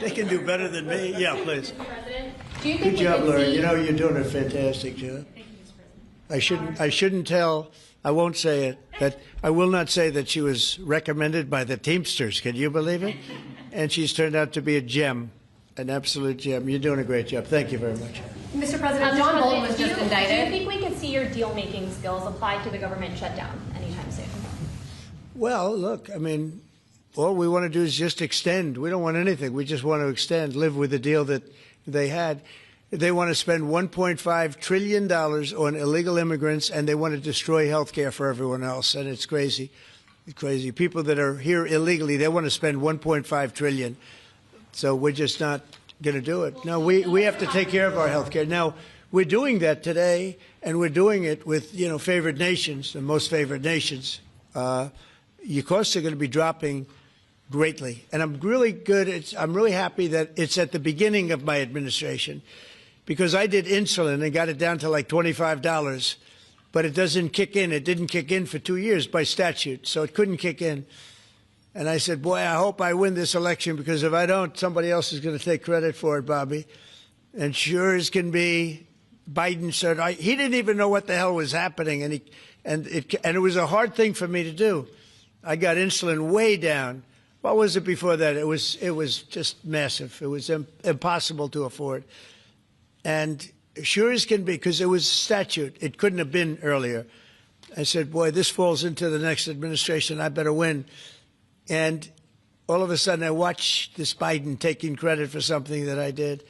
they can do better than me. Yeah, please. President, do you think Good job, we could Larry. see... You're doing a fantastic job. Thank you, Mr. President. I shouldn't tell. I won't say it. That I will not say that she was recommended by the Teamsters. Can you believe it? And she's turned out to be a gem, an absolute gem. You're doing a great job. Thank you very much. Mr. President, John Bolton was just indicted. Do you think we could see your deal-making skills applied to the government shutdown anytime soon? Well, look, I mean, all we want to do is just extend. We don't want anything. We just want to extend, live with the deal that they had. They want to spend $1.5 trillion on illegal immigrants, and they want to destroy health care for everyone else. And it's crazy. It's crazy. People that are here illegally, they want to spend $1.5 trillion. So we're just not going to do it. No, we have to take care of our health care. Now, we're doing that today, and we're doing it with, favored nations, the most favored nations. Your costs are going to be dropping greatly. And I'm really I'm really happy that it's at the beginning of my administration, because I did insulin and got it down to like $25, but it doesn't kick in. It didn't kick in for 2 years by statute, so it couldn't kick in. And I said, boy, I hope I win this election, because if I don't, somebody else is going to take credit for it, Bobby. And sure as can be, Biden said, he didn't even know what the hell was happening, and it was a hard thing for me to do. I got insulin way down. What was it before that? It was just massive. It was impossible to afford. And sure as can be, because it was statute, it couldn't have been earlier. I said, boy, this falls into the next administration. I better win. And all of a sudden, I watched this Biden taking credit for something that I did,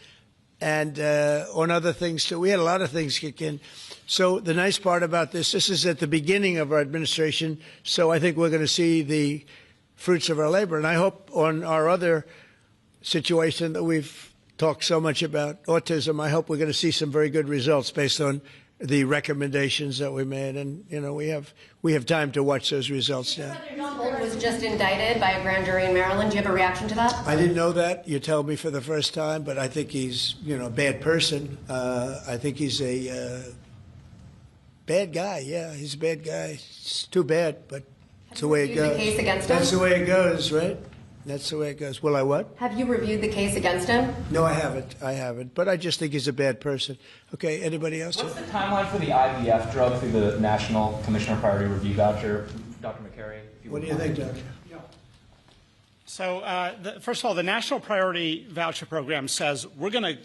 and on other things, too. We had a lot of things kick in. So the nice part about this is at the beginning of our administration, so I think we're going to see the fruits of our labor. And I hope on our other situation that we've talked so much about, autism, I hope we're going to see some very good results based on the recommendations that we made. And, you know, we have time to watch those results now. John Bolton was just indicted by a grand jury in Maryland. Do you have a reaction to that? I didn't know that. You tell me for the first time, but I think he's, you know, a bad person. I think he's a bad guy. Yeah, he's a bad guy. It's too bad, but it's the way it goes. The case against him? That's the way it goes, right? That's the way it goes. Will I what? Have you reviewed the case against him? No, I haven't. I haven't. But I just think he's a bad person. Okay, anybody else? What's the timeline for the IVF drug through the National Commissioner Priority Review Voucher? Dr. McCary? What do you think, Doctor? So, first of all, the National Priority Voucher Program says we're going to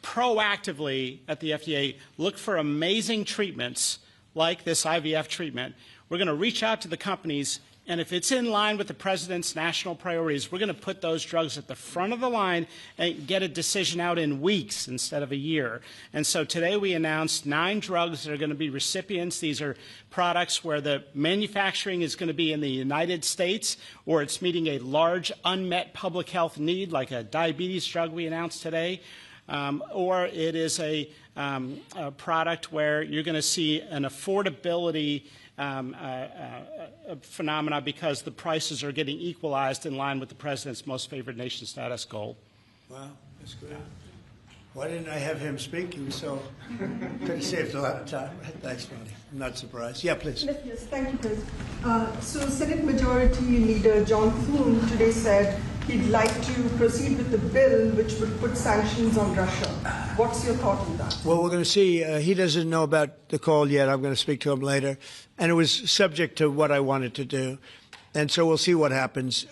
proactively at the FDA look for amazing treatments like this IVF treatment. We're going to reach out to the companies, and if it's in line with the President's national priorities, we're going to put those drugs at the front of the line and get a decision out in weeks instead of a year. And so today we announced 9 drugs that are going to be recipients. These are products where the manufacturing is going to be in the United States, or it's meeting a large unmet public health need, like a diabetes drug we announced today, or it is a product where you're going to see an affordability phenomena because the prices are getting equalized in line with the President's most favored nation status goal. Wow, that's good. Why didn't I have him speak? He was so could have saved a lot of time. Thanks, Ronnie. I'm not surprised. Yeah, please. Yes, thank you, President. So Senate Majority Leader John Thune today said he'd like to proceed with the bill which would put sanctions on Russia. What's your thought on that? Well, we're going to see. He doesn't know about the call yet. I'm going to speak to him later. And it was subject to what I wanted to do. And so we'll see what happens.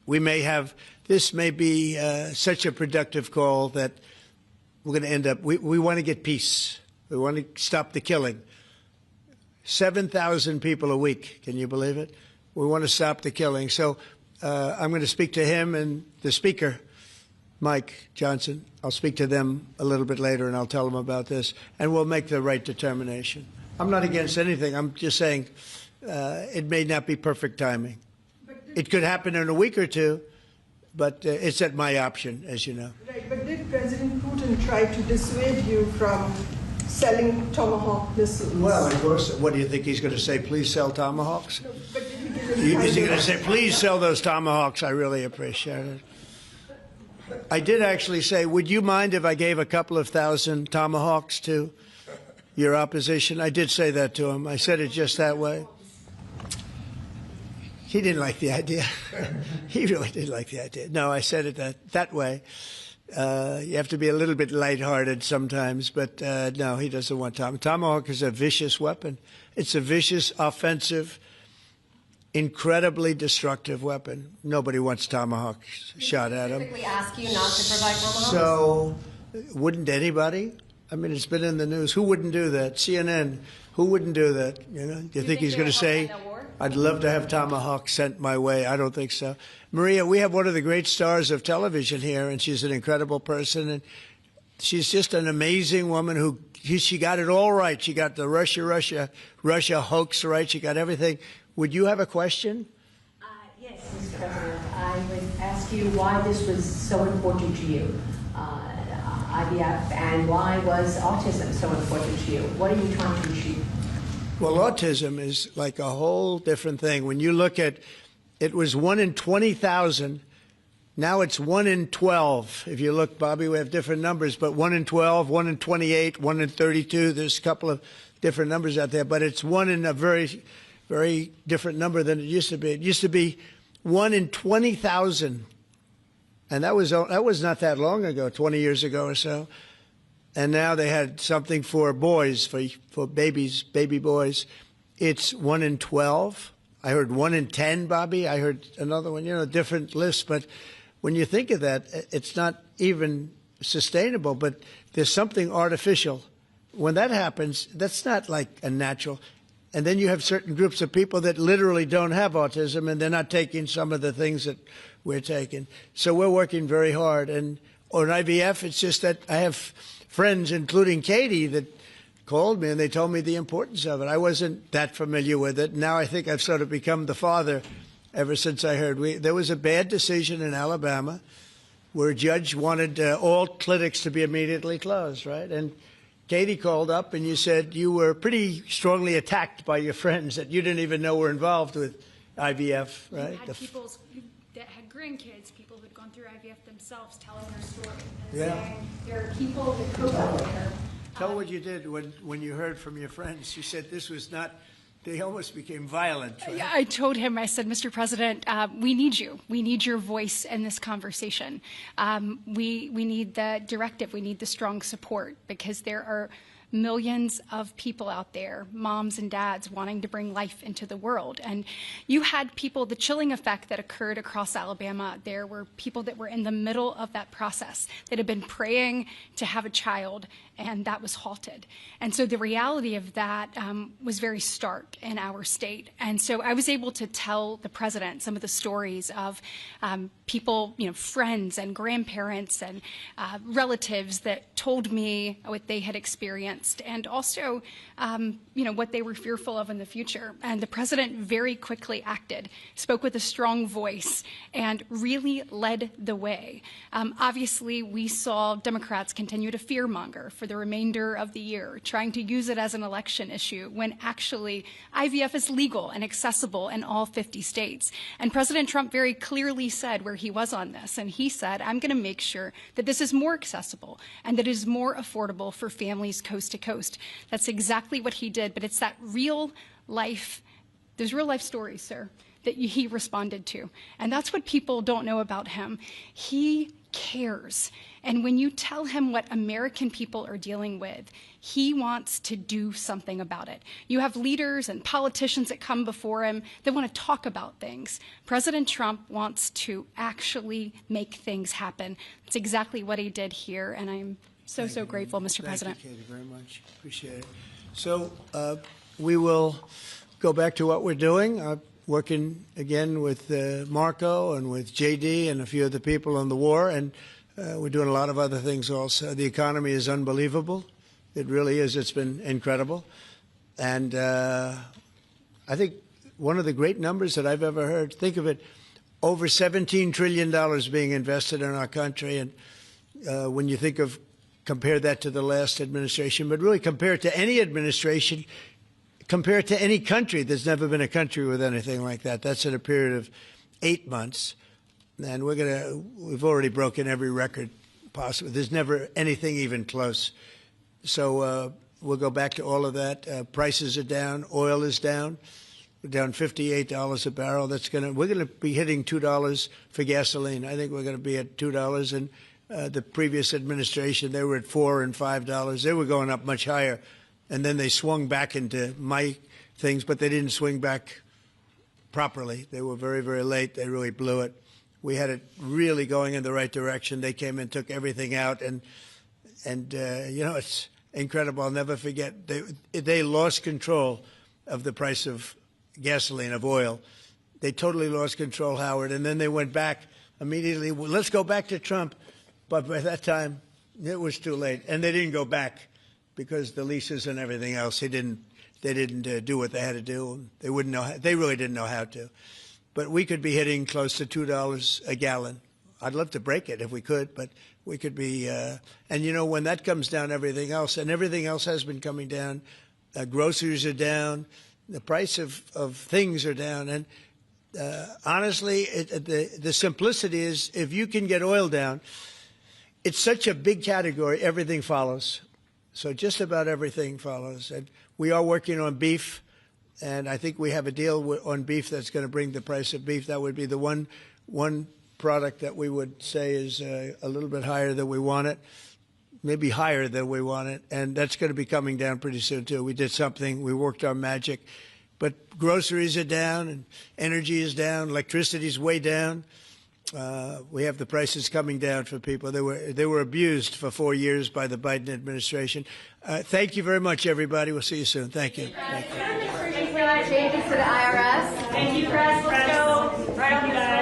We may have, this may be such a productive call that we're going to end up, we want to get peace. We want to stop the killing. 7,000 people a week. Can you believe it? We want to stop the killing. So I'm going to speak to him and the Speaker, Mike Johnson. I'll speak to them a little bit later, and I'll tell them about this, and we'll make the right determination. I'm not against anything. I'm just saying it may not be perfect timing. It could happen in a week or two, but it's at my option, as you know. Right, but did President Putin try to dissuade you from selling Tomahawk missiles? Well, of course. What do you think he's going to say? Please sell Tomahawks? No, but did he give any Is he going to say, please sell those Tomahawks? I really appreciate it. I did actually say, would you mind if I gave a couple of thousand Tomahawks to your opposition? I did say that to him. I said it just that way. He didn't like the idea. He really didn't like the idea. No, I said it that way. You have to be a little bit lighthearted sometimes, but no, he doesn't want Tomahawk is a vicious weapon. It's a vicious, offensive, incredibly destructive weapon. Nobody wants Tomahawk shot at them. Specifically ask you not to provide Tomahawks? So, wouldn't anybody? I mean, it's been in the news. Who wouldn't do that? CNN. Who wouldn't do that? You know, do you think he's going to say, "I'd love to have Tomahawk sent my way"? I don't think so. Maria, we have one of the great stars of television here, and she's an incredible person, and she's just an amazing woman who she got it all right. She got the Russia hoax right. She got everything. Would you have a question? Yes, Mr. President. I would ask you why this was so important to you, IVF, and why was autism so important to you? What are you trying to achieve? Well, autism is like a whole different thing. When you look at, it was 1 in 20,000. Now it's 1 in 12. If you look, Bobby, we have different numbers, but 1 in 12, 1 in 28, 1 in 32. There's a couple of different numbers out there, but it's 1 in a very, very different number than it used to be. It used to be 1 in 20,000. And that was not that long ago, 20 years ago or so. And now they had something for boys, for babies, baby boys. It's 1 in 12. I heard 1 in 10, Bobby. I heard another one, you know, different lists. But when you think of that, it's not even sustainable, but there's something artificial. When that happens, that's not like a natural. And then you have certain groups of people that literally don't have autism, and they're not taking some of the things that we're taking. So we're working very hard. And on IVF, it's just that I have friends, including Katie, that called me and they told me the importance of it. I wasn't that familiar with it. Now I think I've sort of become the father ever since I heard. There was a bad decision in Alabama where a judge wanted all clinics to be immediately closed, right? And Katie called up and you said you were pretty strongly attacked by your friends that you didn't even know were involved with IVF, right? You had people that had grandkids, people who had gone through IVF themselves telling their story and saying there are people that cook out there. Tell what you did when you heard from your friends. You said this was not, they almost became violent. Right? I told him, I said, Mr. President, we need you. We need your voice in this conversation. We need the directive. We need the strong support because there are millions of people out there, moms and dads, wanting to bring life into the world. And you had people, the chilling effect that occurred across Alabama, there were people that were in the middle of that process that had been praying to have a child, and that was halted. And so the reality of that was very stark in our state. And so I was able to tell the president some of the stories of people, friends and grandparents and relatives that told me what they had experienced and also, what they were fearful of in the future. And the president very quickly acted, spoke with a strong voice, and really led the way. Obviously, we saw Democrats continue to fearmonger for the remainder of the year, trying to use it as an election issue when actually IVF is legal and accessible in all 50 states. And President Trump very clearly said where he was on this, and he said, I'm going to make sure that this is more accessible and that it is more affordable for families coast to coast. That's exactly what he did, but it's that real life, there's real life stories, sir, that he responded to. And that's what people don't know about him. He cares. And when you tell him what American people are dealing with, he wants to do something about it. You have leaders and politicians that come before him that want to talk about things. President Trump wants to actually make things happen. That's exactly what he did here, and I'm so grateful, Mr. President. Thank you, Katie, very much. Appreciate it. So we will go back to what we're doing. Working again with Marco and with JD and a few other people on the war, and we're doing a lot of other things also. The economy is unbelievable. It really is. It's been incredible. And I think one of the great numbers that I've ever heard, think of it, over $17 trillion being invested in our country. And when you think of, compare that to the last administration, but really compare it to any administration, compare it to any country. There's never been a country with anything like that. That's in a period of 8 months. And we've already broken every record possible. There's never anything even close. So we'll go back to all of that. Prices are down. Oil is down. We're down $58 a barrel. We're going to be hitting $2 for gasoline. I think we're going to be at $2. And the previous administration, they were at $4 and $5. They were going up much higher. And then they swung back into my things, but they didn't swing back properly. They were very, very late. They really blew it. We had it really going in the right direction. They came and took everything out, and it's incredible. I'll never forget. They lost control of the price of gasoline, of oil. They totally lost control, Howard, and then they went back immediately. Well, let's go back to Trump. But by that time, it was too late, and they didn't go back because the leases and everything else. They didn't do what they had to do. They wouldn't know. They really didn't know how to. But we could be hitting close to $2 a gallon. I'd love to break it if we could, but we could be. And when that comes down, everything else has been coming down. Groceries are down. The price of things are down. And honestly, the simplicity is if you can get oil down. It's such a big category, everything follows. So just about everything follows. And we are working on beef, and I think we have a deal on beef that's going to bring the price of beef. That would be the one product that we would say is a little bit higher than we want it, maybe higher than we want it, and that's going to be coming down pretty soon, too. We did something. We worked our magic. But groceries are down, and energy is down. Electricity is way down. We have the prices coming down for people. They were abused for 4 years by the Biden administration. Thank you very much, everybody. We'll see you soon. Thank you. Thank you. changes to the IRS. Thank you, Chris. Let's go. Right on, you guys.